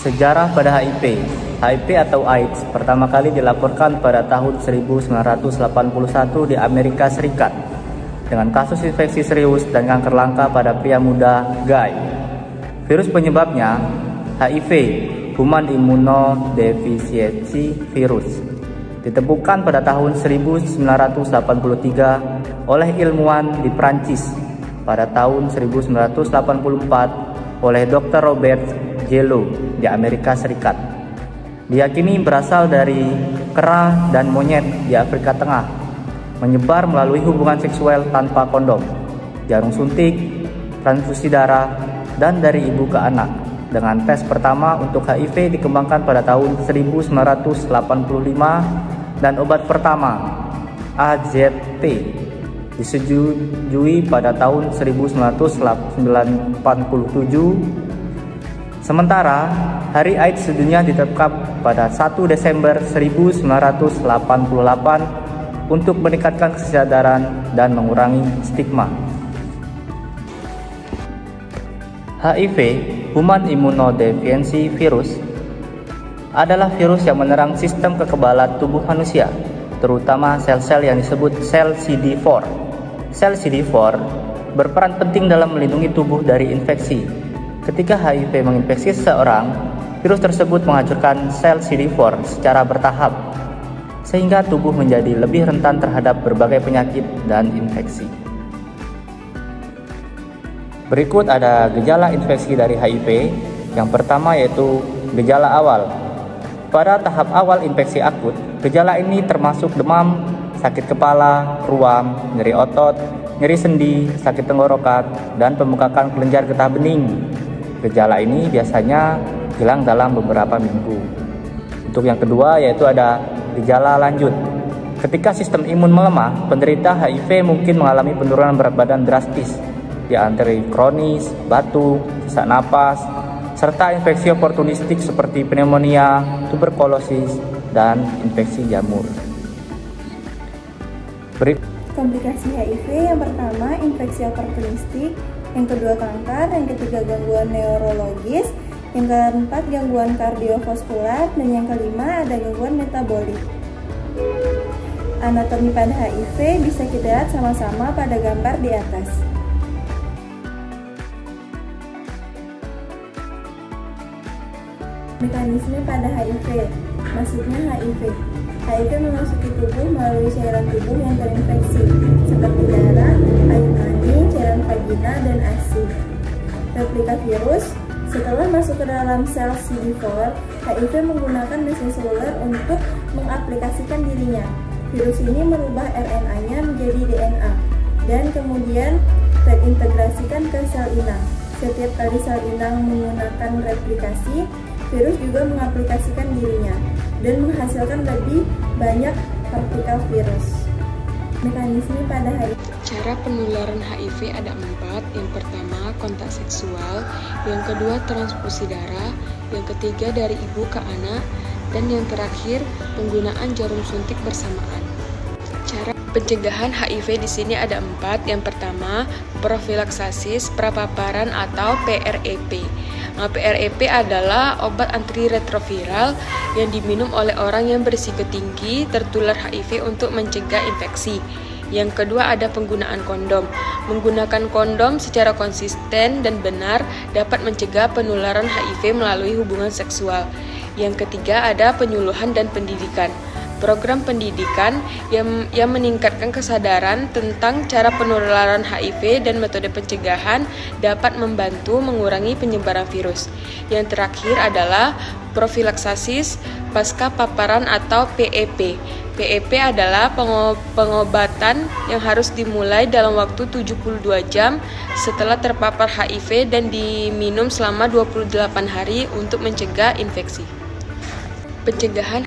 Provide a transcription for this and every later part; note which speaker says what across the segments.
Speaker 1: Sejarah pada HIV. HIV atau AIDS pertama kali dilaporkan pada tahun 1981 di Amerika Serikat dengan kasus infeksi serius dan kanker langka pada pria muda Guy. Virus penyebabnya HIV, Human Immunodeficiency Virus, ditemukan pada tahun 1983 oleh ilmuwan di Prancis. Pada tahun 1984 oleh Dr. Robert Jello di Amerika Serikat. Diyakini berasal dari kera dan monyet di Afrika Tengah, menyebar melalui hubungan seksual tanpa kondom, jarum suntik, transfusi darah, dan dari ibu ke anak. Dengan tes pertama untuk HIV dikembangkan pada tahun 1985 dan obat pertama AZT disetujui pada tahun 1997. Sementara Hari AIDS sedunia ditetapkan pada 1 Desember 1988 untuk meningkatkan kesadaran dan mengurangi stigma. HIV, Human Immunodeficiency Virus, adalah virus yang menyerang sistem kekebalan tubuh manusia, terutama sel-sel yang disebut sel CD4. Sel CD4 berperan penting dalam melindungi tubuh dari infeksi. Ketika HIV menginfeksi seseorang, virus tersebut menghancurkan sel CD4 secara bertahap, sehingga tubuh menjadi lebih rentan terhadap berbagai penyakit dan infeksi. Berikut ada gejala infeksi dari HIV. Yang pertama yaitu gejala awal. Pada tahap awal infeksi akut, gejala ini termasuk demam, sakit kepala, ruam, nyeri otot, nyeri sendi, sakit tenggorokan, dan pembengkakan kelenjar getah bening. Gejala ini biasanya hilang dalam beberapa minggu. Untuk yang kedua yaitu ada gejala lanjut. Ketika sistem imun melemah, penderita HIV mungkin mengalami penurunan berat badan drastis, diantara kronis, batuk, sesak napas, serta infeksi oportunistik seperti pneumonia, tuberkulosis, dan infeksi jamur.
Speaker 2: Komplikasi HIV yang pertama infeksi oportunistik, yang kedua kanker, yang ketiga gangguan neurologis, yang keempat gangguan kardiovaskular, dan yang kelima ada gangguan metabolik. Anatomi pada HIV bisa kita lihat sama-sama pada gambar di atas. Mekanisme pada HIV, maksudnya HIV. HIV memasuki tubuh melalui cairan tubuh yang terinfeksi, seperti darah, air mani, cairan vagina, dan ASI. Replika virus, setelah masuk ke dalam sel CD4, HIV menggunakan mesin seluler untuk mengaplikasikan dirinya. Virus ini merubah RNA-nya menjadi DNA, dan kemudian terintegrasikan ke sel inang. Setiap kali sel inang menggunakan replikasi, virus juga mengaplikasikan dirinya dan menghasilkan lebih banyak partikel virus. Mekanisme pada HIV.
Speaker 3: Cara penularan HIV ada 4. Yang pertama, kontak seksual. Yang kedua, transfusi darah. Yang ketiga, dari ibu ke anak. Dan yang terakhir, penggunaan jarum suntik bersamaan. Cara pencegahan HIV di sini ada 4. Yang pertama, profilaksasis prapaparan atau PrEP. Nah, PrEP adalah obat antiretroviral yang diminum oleh orang yang berisiko tinggi tertular HIV untuk mencegah infeksi. Yang kedua ada penggunaan kondom. Menggunakan kondom secara konsisten dan benar dapat mencegah penularan HIV melalui hubungan seksual. Yang ketiga ada penyuluhan dan pendidikan. Program pendidikan yang meningkatkan kesadaran tentang cara penularan HIV dan metode pencegahan dapat membantu mengurangi penyebaran virus. Yang terakhir adalah profilaksasis pasca paparan atau PEP. PEP adalah pengobatan yang harus dimulai dalam waktu 72 jam setelah terpapar HIV dan diminum selama 28 hari untuk mencegah infeksi. Pencegahan.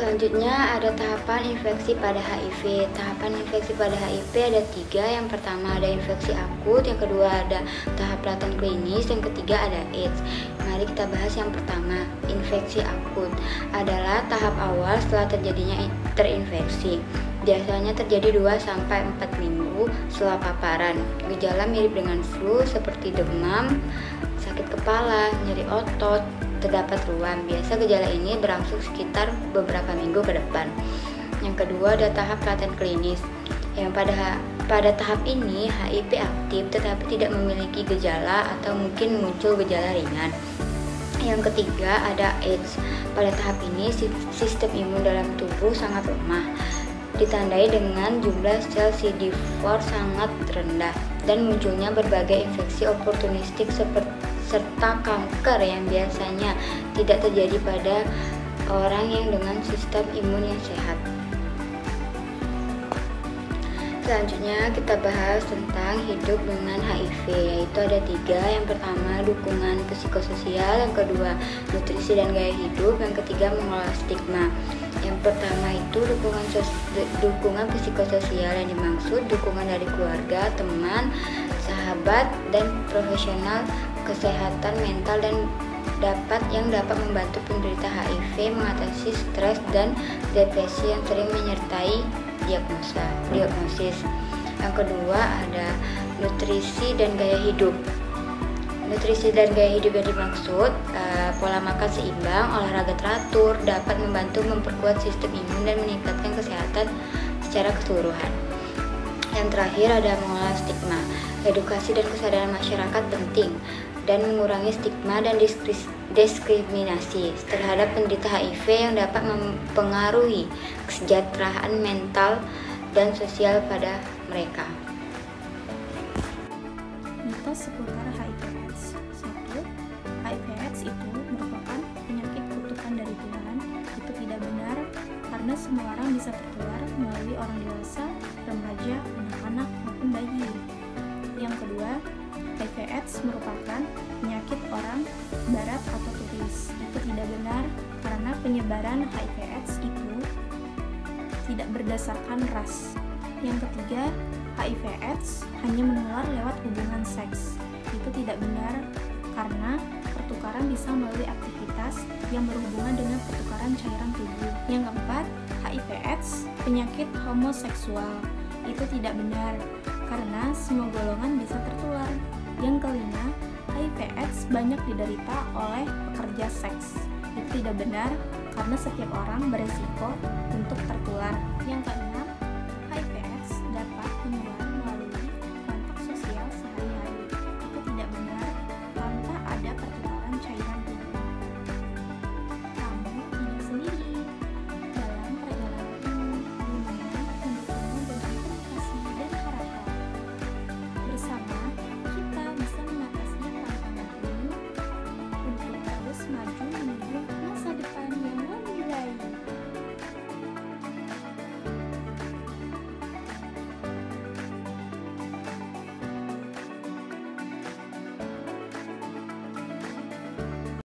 Speaker 4: Selanjutnya ada tahapan infeksi pada HIV. Tahapan infeksi pada HIV ada 3. Yang pertama ada infeksi akut, yang kedua ada tahap laten klinis, yang ketiga ada AIDS. Mari kita bahas yang pertama. Infeksi akut adalah tahap awal setelah terjadinya terinfeksi. Biasanya terjadi 2-4 minggu setelah paparan. Gejala mirip dengan flu seperti demam, sakit kepala, nyeri otot, terdapat ruam. Biasa gejala ini berlangsung sekitar beberapa minggu ke depan. Yang kedua ada tahap laten klinis. Yang pada tahap ini HIV aktif tetapi tidak memiliki gejala atau mungkin muncul gejala ringan. Yang ketiga ada AIDS. Pada tahap ini sistem imun dalam tubuh sangat lemah, ditandai dengan jumlah sel CD4 sangat rendah dan munculnya berbagai infeksi oportunistik serta kanker yang biasanya tidak terjadi pada orang yang dengan sistem imun yang sehat. Selanjutnya kita bahas tentang hidup dengan HIV, yaitu ada 3. Yang pertama dukungan psikososial, yang kedua nutrisi dan gaya hidup, yang ketiga mengelola stigma. Yang pertama itu dukungan psikososial, yang dimaksud dukungan dari keluarga, teman, sahabat, dan profesional kesehatan mental yang dapat membantu penderita HIV mengatasi stres dan depresi yang sering menyertai diagnosis. Yang kedua ada nutrisi dan gaya hidup. Nutrisi dan gaya hidup yang dimaksud pola makan seimbang, olahraga teratur, dapat membantu memperkuat sistem imun dan meningkatkan kesehatan secara keseluruhan. Yang terakhir ada mengelola stigma. Edukasi dan kesadaran masyarakat penting dan mengurangi stigma dan diskriminasi terhadap penderita HIV yang dapat mempengaruhi kesejahteraan mental dan sosial pada mereka.
Speaker 5: Mitos seputar HIV/AIDS. 1. HIV/AIDS itu merupakan penyakit kutukan dari Tuhan. Itu tidak benar karena semua orang bisa tertular melalui orang dewasa, remaja, anak-anak maupun bayi. Yang kedua, HIV/AIDS merupakan penyakit orang barat atau turis. Itu tidak benar karena penyebaran HIV/AIDS itu tidak berdasarkan ras. Yang ketiga, HIV/AIDS hanya menular lewat hubungan seks. Itu tidak benar karena pertukaran bisa melalui aktivitas yang berhubungan dengan pertukaran cairan tubuh. Yang keempat, HIV/AIDS penyakit homoseksual. Itu tidak benar karena semua golongan bisa tertular. Yang kelima, HIV/AIDS banyak diderita oleh pekerja seks. Itu tidak benar karena setiap orang beresiko untuk tertular. Yang keenam,